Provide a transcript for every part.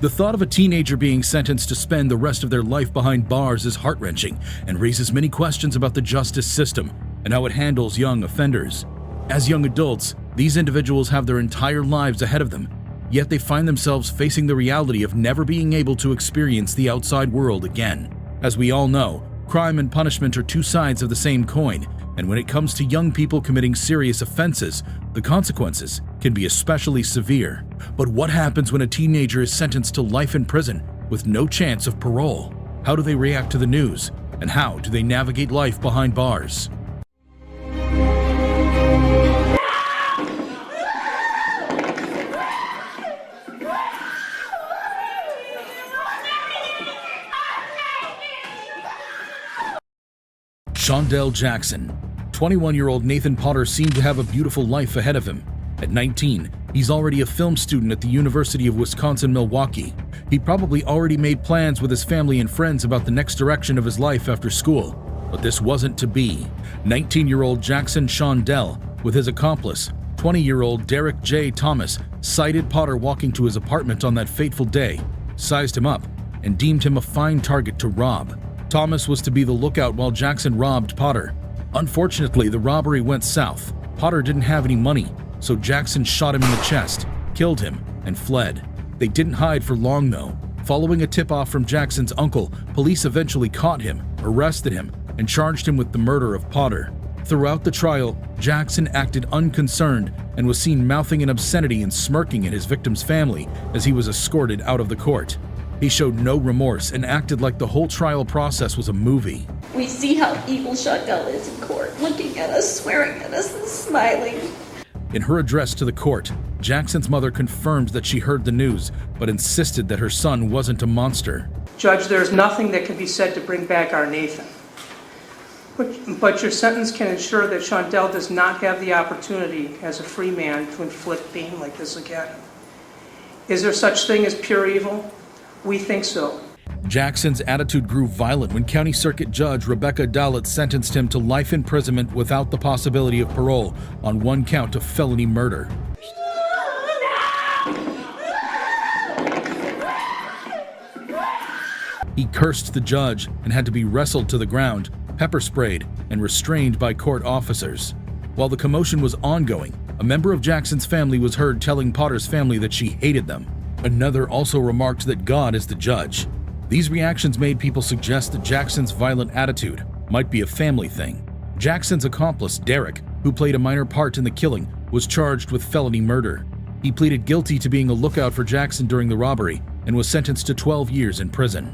The thought of a teenager being sentenced to spend the rest of their life behind bars is heart-wrenching and raises many questions about the justice system and how it handles young offenders. As young adults, these individuals have their entire lives ahead of them, yet they find themselves facing the reality of never being able to experience the outside world again. As we all know, crime and punishment are two sides of the same coin, and when it comes to young people committing serious offenses, the consequences can be especially severe. But what happens when a teenager is sentenced to life in prison with no chance of parole? How do they react to the news? And how do they navigate life behind bars? Shondell Jackson. 21-year-old Nathan Potter seemed to have a beautiful life ahead of him. At 19, he's already a film student at the University of Wisconsin-Milwaukee. He probably already made plans with his family and friends about the next direction of his life after school. But this wasn't to be. 19-year-old Jackson Shondell, with his accomplice, 20-year-old Derek J. Thomas, sighted Potter walking to his apartment on that fateful day, sized him up, and deemed him a fine target to rob. Thomas was to be the lookout while Jackson robbed Potter. Unfortunately, the robbery went south. Potter didn't have any money, so Jackson shot him in the chest, killed him, and fled. They didn't hide for long though. Following a tip-off from Jackson's uncle, police eventually caught him, arrested him, and charged him with the murder of Potter. Throughout the trial, Jackson acted unconcerned and was seen mouthing an obscenity and smirking at his victim's family as he was escorted out of the court. He showed no remorse and acted like the whole trial process was a movie. We see how evil Shondell is in court, looking at us, swearing at us, and smiling. In her address to the court, Jackson's mother confirmed that she heard the news, but insisted that her son wasn't a monster. Judge, there's nothing that can be said to bring back our Nathan. But your sentence can ensure that Shondell does not have the opportunity as a free man to inflict pain like this again. Is there such thing as pure evil? We think so. Jackson's attitude grew violent when County Circuit Judge Rebecca Dowlett sentenced him to life imprisonment without the possibility of parole on one count of felony murder. He cursed the judge and had to be wrestled to the ground, pepper sprayed, and restrained by court officers. While the commotion was ongoing, a member of Jackson's family was heard telling Potter's family that she hated them. Another also remarked that God is the judge. These reactions made people suggest that Jackson's violent attitude might be a family thing. Jackson's accomplice, Derek, who played a minor part in the killing, was charged with felony murder. He pleaded guilty to being a lookout for Jackson during the robbery and was sentenced to 12 years in prison.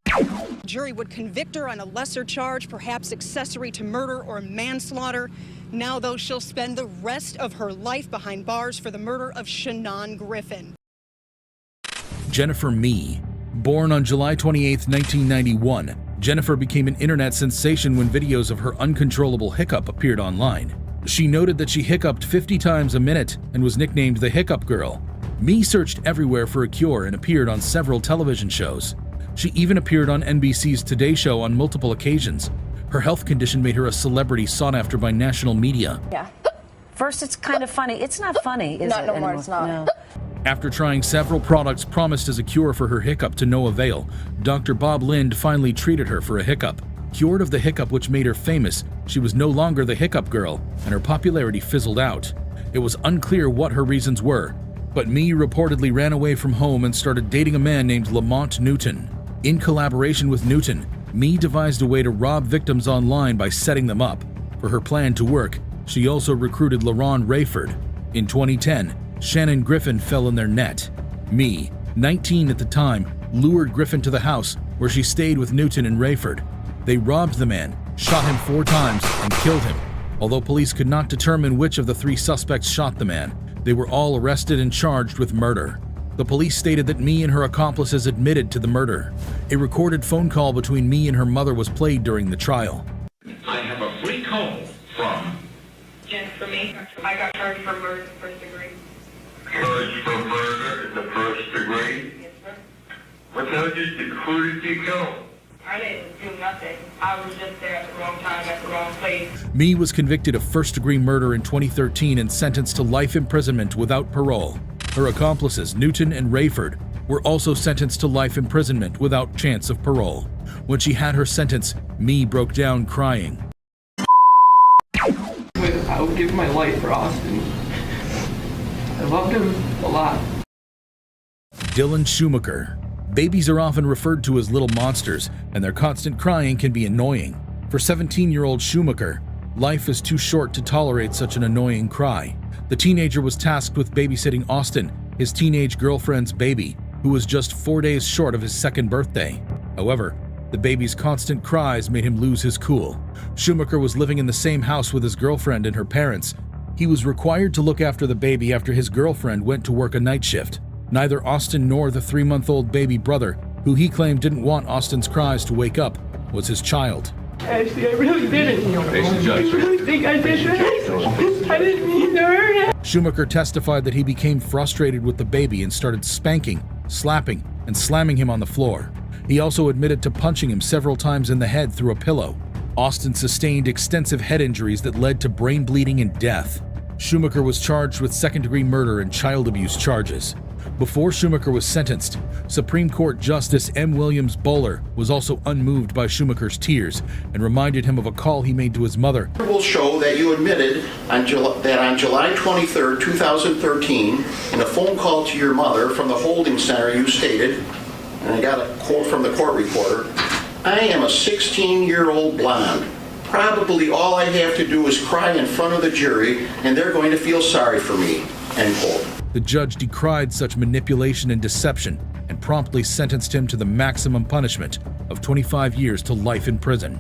The jury would convict her on a lesser charge, perhaps accessory to murder or manslaughter. Now, though, she'll spend the rest of her life behind bars for the murder of Shannon Griffin. Jennifer Mee. Born on July 28, 1991, Jennifer became an internet sensation when videos of her uncontrollable hiccup appeared online. She noted that she hiccuped 50 times a minute and was nicknamed the Hiccup Girl. Mee searched everywhere for a cure and appeared on several television shows. She even appeared on NBC's Today Show on multiple occasions. Her health condition made her a celebrity sought after by national media. Yeah. First, it's kind of funny. It's not funny, is it? Not no more, anymore? it's not. No. After trying several products promised as a cure for her hiccup to no avail, Dr. Bob Lind finally treated her for a hiccup. Cured of the hiccup which made her famous, she was no longer the Hiccup Girl, and her popularity fizzled out. It was unclear what her reasons were, but Mee reportedly ran away from home and started dating a man named Lamont Newton. In collaboration with Newton, Mee devised a way to rob victims online by setting them up. For her plan to work, she also recruited LaRon Rayford. In 2010, Shannon Griffin fell in their net. Mee, 19 at the time, lured Griffin to the house where she stayed with Newton and Rayford. They robbed the man, shot him 4 times, and killed him. Although police could not determine which of the 3 suspects shot the man, they were all arrested and charged with murder. The police stated that Mee and her accomplices admitted to the murder. A recorded phone call between Mee and her mother was played during the trial. I have a free call from Jennifer Mee. I got charged for murder in the first degree. Charged for murder in the first degree? Yes, sir. What who did you kill? I didn't do nothing. I was just there at the wrong time, at the wrong place. Mee was convicted of first-degree murder in 2013 and sentenced to life imprisonment without parole. Her accomplices, Newton and Rayford, were also sentenced to life imprisonment without chance of parole. When she had her sentence, Mee broke down crying. I would give my life for Austin. I loved him a lot. Dylan Schumacher. Babies are often referred to as little monsters, and their constant crying can be annoying. For 17-year-old Schumacher, life is too short to tolerate such an annoying cry. The teenager was tasked with babysitting Austin, his teenage girlfriend's baby, who was just 4 days short of his second birthday. However, the baby's constant cries made him lose his cool. Schumacher was living in the same house with his girlfriend and her parents. He was required to look after the baby after his girlfriend went to work a night shift. Neither Austin nor the 3-month-old baby brother, who he claimed didn't want Austin's cries to wake up, was his child. Actually, I really didn't. I really think I did that. I didn't mean to hurt him. Schumacher testified that he became frustrated with the baby and started spanking, slapping, and slamming him on the floor. He also admitted to punching him several times in the head through a pillow. Austin sustained extensive head injuries that led to brain bleeding and death. Schumacher was charged with second-degree murder and child abuse charges. Before Schumacher was sentenced, Supreme Court Justice M. Williams Bowler was also unmoved by Schumacher's tears and reminded him of a call he made to his mother. It will show that you admitted that on July 23, 2013, in a phone call to your mother from the holding center, you stated, and I got a quote from the court reporter, "I am a 16-year-old blonde. Probably all I have to do is cry in front of the jury, and they're going to feel sorry for me," end quote. The judge decried such manipulation and deception and promptly sentenced him to the maximum punishment of 25 years to life in prison.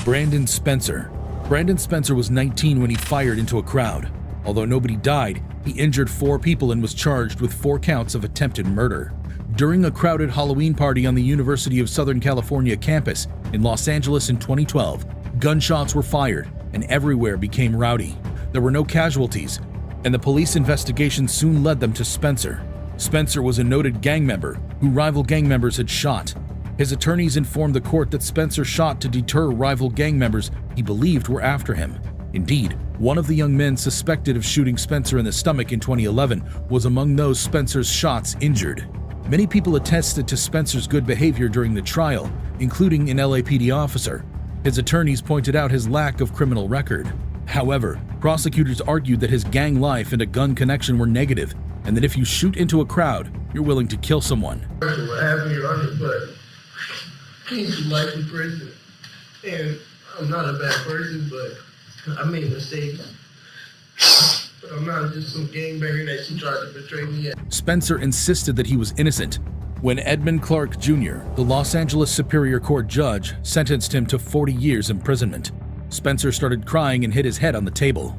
Brandon Spencer. Brandon Spencer was 19 when he fired into a crowd. Although nobody died, he injured 4 people and was charged with 4 counts of attempted murder. During a crowded Halloween party on the University of Southern California campus in Los Angeles in 2012, gunshots were fired and everywhere became rowdy. There were no casualties, and the police investigation soon led them to Spencer. Spencer was a noted gang member who rival gang members had shot. His attorneys informed the court that Spencer shot to deter rival gang members he believed were after him. Indeed, one of the young men suspected of shooting Spencer in the stomach in 2011 was among those Spencer's shots injured. Many people attested to Spencer's good behavior during the trial, including an LAPD officer. His attorneys pointed out his lack of criminal record. However, prosecutors argued that his gang life and a gun connection were negative, and that if you shoot into a crowd, you're willing to kill someone. What happened, Your Honor, but came to life in prison, and I'm not a bad person, but I made mistakes. But I'm not just some gangbanger that she tried to betray me at. Spencer insisted that he was innocent. When Edmund Clark Jr., the Los Angeles Superior Court judge, sentenced him to 40 years imprisonment, Spencer started crying and hit his head on the table.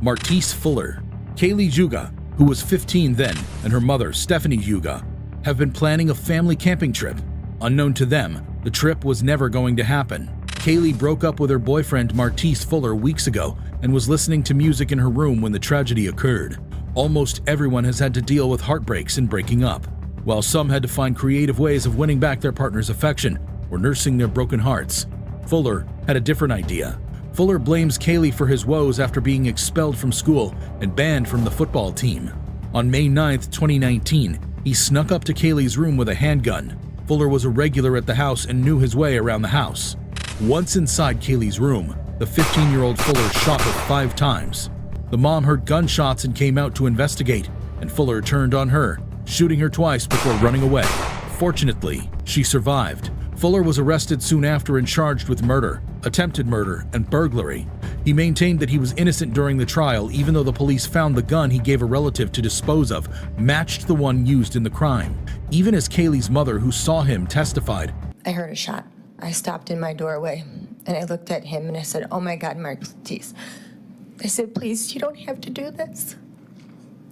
Martise Fuller. Kaylee Juga, who was 15 then, and her mother, Stephanie Juga, have been planning a family camping trip. Unknown to them, the trip was never going to happen. Kaylee broke up with her boyfriend Martise Fuller weeks ago and was listening to music in her room when the tragedy occurred. Almost everyone has had to deal with heartbreaks and breaking up, while some had to find creative ways of winning back their partner's affection or nursing their broken hearts. Fuller had a different idea. Fuller blames Kaylee for his woes after being expelled from school and banned from the football team. On May 9, 2019, he snuck up to Kaylee's room with a handgun. Fuller was a regular at the house and knew his way around the house. Once inside Kaylee's room, the 15-year-old Fuller shot her 5 times. The mom heard gunshots and came out to investigate, and Fuller turned on her, shooting her twice before running away. Fortunately, she survived. Fuller was arrested soon after and charged with murder, attempted murder, and burglary. He maintained that he was innocent during the trial, even though the police found the gun he gave a relative to dispose of matched the one used in the crime. Even as Kaylee's mother, who saw him, testified, "I heard a shot. I stopped in my doorway, and I looked at him, and I said, 'Oh my God, Martise.' I said, 'Please, you don't have to do this.'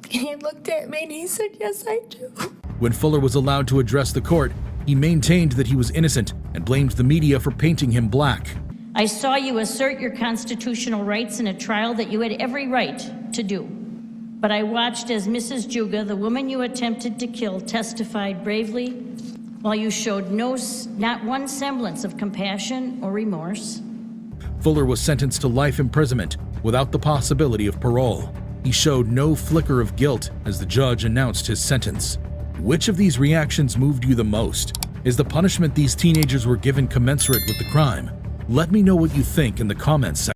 And he looked at me, and he said, 'Yes, I do.'" When Fuller was allowed to address the court, he maintained that he was innocent and blamed the media for painting him black. "I saw you assert your constitutional rights in a trial that you had every right to do. But I watched as Mrs. Juga, the woman you attempted to kill, testified bravely, while you showed not one semblance of compassion or remorse." Fuller was sentenced to life imprisonment without the possibility of parole. He showed no flicker of guilt as the judge announced his sentence. Which of these reactions moved you the most? Is the punishment these teenagers were given commensurate with the crime? Let me know what you think in the comments section.